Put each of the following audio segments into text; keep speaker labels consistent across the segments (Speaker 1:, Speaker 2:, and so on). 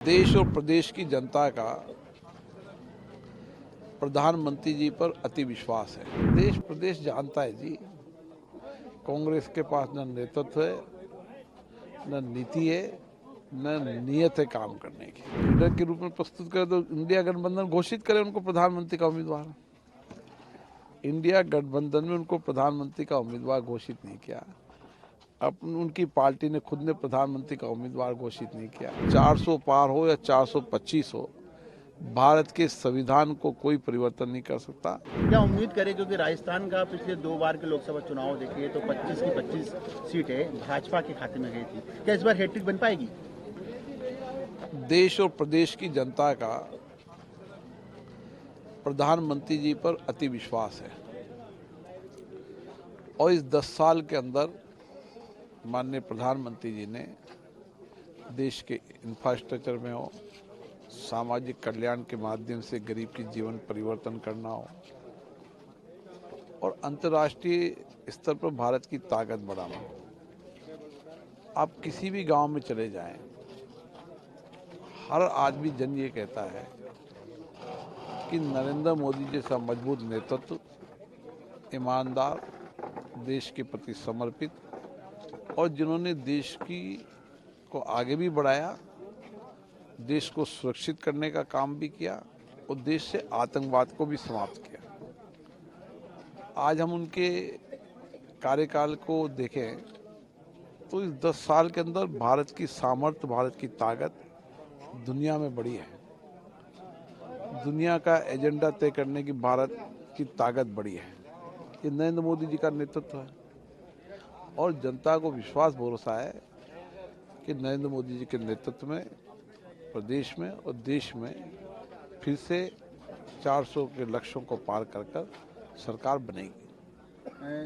Speaker 1: देश और प्रदेश की जनता का प्रधानमंत्री जी पर अति विश्वास है। देश प्रदेश जानता है जी, कांग्रेस के पास न नेतृत्व है, न नीति है, न नीयत है काम करने की। लीडर के रूप में प्रस्तुत करे तो इंडिया गठबंधन घोषित करे उनको प्रधानमंत्री का उम्मीदवार। इंडिया गठबंधन में उनको प्रधानमंत्री का उम्मीदवार घोषित नहीं किया। अब उनकी पार्टी ने खुद ने प्रधानमंत्री का उम्मीदवार घोषित नहीं किया। 400 पार हो या 425 हो, भारत के संविधान को कोई परिवर्तन नहीं कर सकता।
Speaker 2: क्या उम्मीद करें, क्योंकि राजस्थान का पिछले 2 बार के लोकसभा चुनाव देखिए तो 25 की 25 सीटें भाजपा के खाते में गई थी। क्या इस बार हैट्रिक बन पाएगी?
Speaker 1: देश और प्रदेश की जनता का प्रधानमंत्री जी पर अति विश्वास है और इस 10 साल के अंदर माननीय प्रधानमंत्री जी ने देश के इंफ्रास्ट्रक्चर में हो, सामाजिक कल्याण के माध्यम से गरीब की जीवन परिवर्तन करना हो और अंतर्राष्ट्रीय स्तर पर भारत की ताकत बढ़ाना हो। आप किसी भी गांव में चले जाएं, हर आदमी जन ये कहता है कि नरेंद्र मोदी जैसा मजबूत नेतृत्व, ईमानदार, देश के प्रति समर्पित और जिन्होंने देश को आगे भी बढ़ाया, देश को सुरक्षित करने का काम भी किया और देश से आतंकवाद को भी समाप्त किया। आज हम उनके कार्यकाल को देखें तो इस 10 साल के अंदर भारत की सामर्थ्य, भारत की ताकत दुनिया में बढ़ी है। दुनिया का एजेंडा तय करने की भारत की ताकत बढ़ी है। ये नरेंद्र मोदी जी का नेतृत्व है और जनता को विश्वास भरोसा है कि नरेंद्र मोदी जी के नेतृत्व में प्रदेश में और देश में फिर से 400 के लक्ष्यों को पार कर सरकार बनेगी।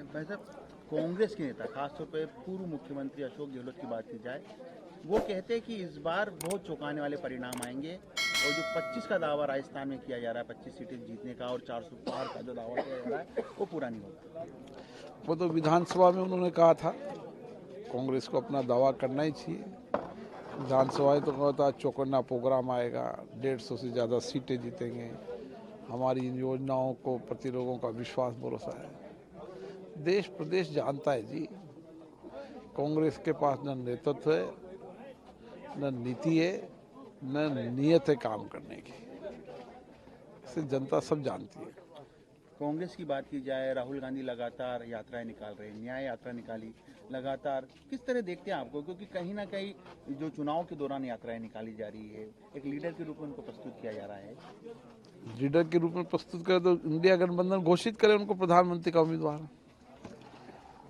Speaker 2: भाई साहब, कांग्रेस के नेता, खासतौर पर पूर्व मुख्यमंत्री अशोक गहलोत की बात की जाए, वो कहते हैं कि इस बार बहुत चौंकाने वाले परिणाम आएंगे और जो 25 का दावा राजस्थान में किया जा रहा है, 25 सीटें जीतने का और 400 पार का जो दावा किया जा रहा है, वो पूरा नहीं होगा।
Speaker 1: वो तो विधानसभा में उन्होंने कहा था, कांग्रेस को अपना दावा करना ही चाहिए। विधानसभा तो कहा था चौकन्ना प्रोग्राम आएगा, 150 से ज़्यादा सीटें जीतेंगे, हमारी इन योजनाओं को प्रति लोगों का विश्वास भरोसा है। देश प्रदेश जानता है जी, कांग्रेस के पास न नेतृत्व है, न नीति है, न नीयत है काम करने की। इसे जनता सब जानती है।
Speaker 2: कांग्रेस की बात की जाए, राहुल गांधी लगातार यात्राएं निकाल रहे हैं, न्याय यात्रा निकाली लगातार। किस तरह देखते हैं आपको, क्योंकि कहीं ना कहीं जो चुनाव के दौरान यात्राएं निकाली जा रही है, एक लीडर के रूप में उनको प्रस्तुत किया जा रहा है।
Speaker 1: लीडर के रूप में प्रस्तुत करे तो इंडिया गठबंधन घोषित करे उनको प्रधानमंत्री का उम्मीदवार।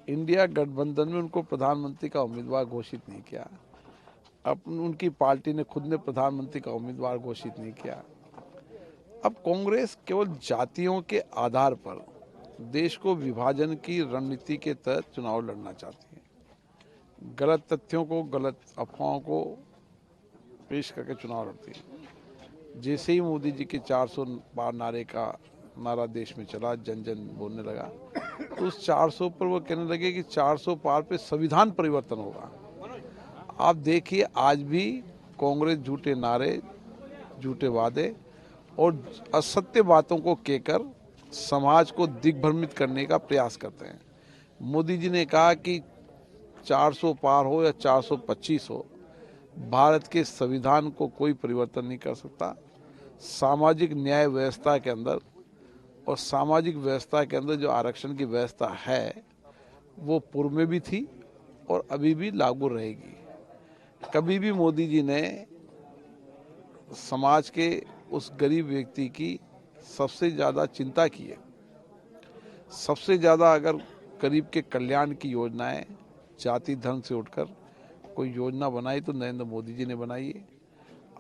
Speaker 1: इंडिया गठबंधन में उनको प्रधानमंत्री का उम्मीदवार घोषित नहीं किया। अब उनकी पार्टी ने खुद ने प्रधानमंत्री का उम्मीदवार घोषित नहीं किया। अब कांग्रेस केवल जातियों के आधार पर देश को विभाजन की रणनीति के तहत चुनाव लड़ना चाहती है। गलत तथ्यों को, गलत अफवाहों को पेश करके चुनाव लड़ती है। जैसे ही मोदी जी के 400 पार नारे का नारा देश में चला, जन जन बोलने लगा, तो उस 400 पर वो कहने लगे कि 400 पार पे संविधान परिवर्तन होगा। आप देखिए, आज भी कांग्रेस झूठे नारे, झूठे वादे और असत्य बातों को कहकर समाज को दिग्भ्रमित करने का प्रयास करते हैं। मोदी जी ने कहा कि 400 पार हो या 425 हो, भारत के संविधान को कोई परिवर्तन नहीं कर सकता। सामाजिक न्याय व्यवस्था के अंदर और सामाजिक व्यवस्था के अंदर जो आरक्षण की व्यवस्था है, वो पूर्व में भी थी और अभी भी लागू रहेगी। कभी भी मोदी जी ने समाज के उस गरीब व्यक्ति की सबसे ज़्यादा चिंता की है। सबसे ज़्यादा अगर गरीब के कल्याण की योजनाएं जाति धर्म से उठकर कोई योजना बनाई तो नरेंद्र मोदी जी ने बनाई है।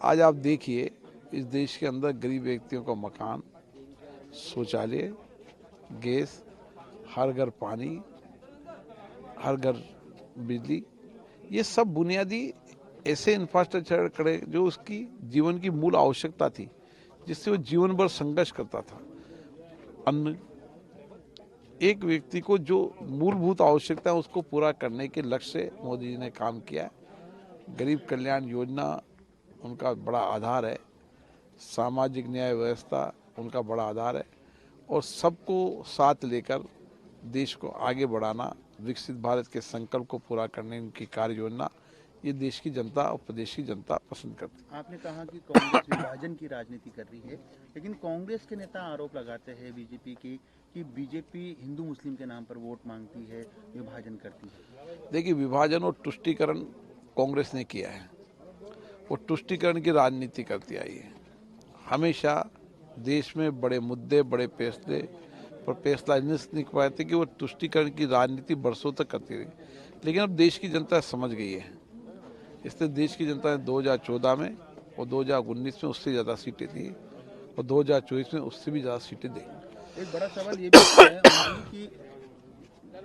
Speaker 1: आज आप देखिए, इस देश के अंदर गरीब व्यक्तियों का मकान, शौचालय, गैस, हर घर पानी, हर घर बिजली, ये सब बुनियादी ऐसे इंफ्रास्ट्रक्चर करे जो उसकी जीवन की मूल आवश्यकता थी, जिससे वो जीवन भर संघर्ष करता था। अन्न, एक व्यक्ति को जो मूलभूत आवश्यकता है उसको पूरा करने के लक्ष्य से मोदी जी ने काम किया। गरीब कल्याण योजना उनका बड़ा आधार है, सामाजिक न्याय व्यवस्था उनका बड़ा आधार है, और सबको साथ लेकर देश को आगे बढ़ाना, विकसित भारत के संकल्प को पूरा करने की कार्य योजना ये देश की जनता और प्रदेश की जनता पसंद करती है।
Speaker 2: आपने कहा कि कांग्रेस विभाजन की राजनीति कर रही है, लेकिन कांग्रेस के नेता आरोप लगाते हैं बीजेपी की कि बीजेपी हिंदू मुस्लिम के नाम पर वोट मांगती है, विभाजन करती है।
Speaker 1: देखिए, विभाजन और तुष्टीकरण कांग्रेस ने किया है, वो तुष्टीकरण की राजनीति करती आई है। हमेशा देश में बड़े मुद्दे, बड़े फैसले पर फैसला नहीं पाए थे कि वो तुष्टीकरण की राजनीति बरसों तक करती रही, लेकिन अब देश की जनता समझ गई है। इसलिए देश की जनता ने 2014 में और 2019 में उससे ज़्यादा सीटें दी और 2024 में उससे भी ज़्यादा सीटें देंगे।
Speaker 2: एक बड़ा सवाल ये भी है कि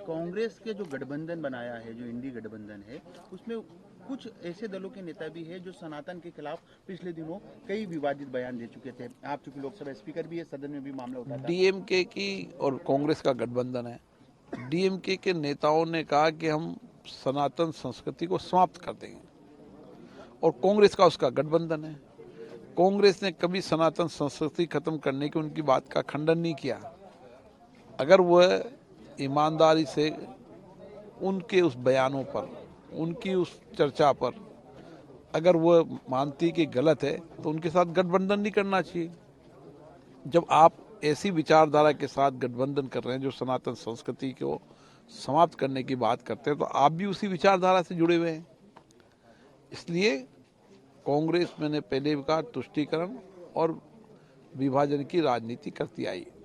Speaker 2: कांग्रेस के जो गठबंधन बनाया है, जो इंडी गठबंधन है, उसमें कुछ ऐसे दलों के नेता भी है जो सनातन के खिलाफ पिछले दिनों कई विवादित बयान दे चुके थे। आप चूंकि लोकसभा स्पीकर भी है, सदन में भी मामला उठा था।
Speaker 1: डीएमके की और कांग्रेस का गठबंधन है। डीएमके के नेताओं ने कहा कि हम सनातन संस्कृति को समाप्त कर देंगे, और कांग्रेस का उसका गठबंधन है। कांग्रेस ने कभी सनातन संस्कृति खत्म करने की उनकी बात का खंडन नहीं किया। अगर वह ईमानदारी से उनके उस बयानों पर, उनकी उस चर्चा पर अगर वह मानती कि गलत है, तो उनके साथ गठबंधन नहीं करना चाहिए। जब आप ऐसी विचारधारा के साथ गठबंधन कर रहे हैं जो सनातन संस्कृति को समाप्त करने की बात करते हैं, तो आप भी उसी विचारधारा से जुड़े हुए हैं। इसलिए कांग्रेस, मैंने पहले भी कहा, तुष्टीकरण और विभाजन की राजनीति करती आई है।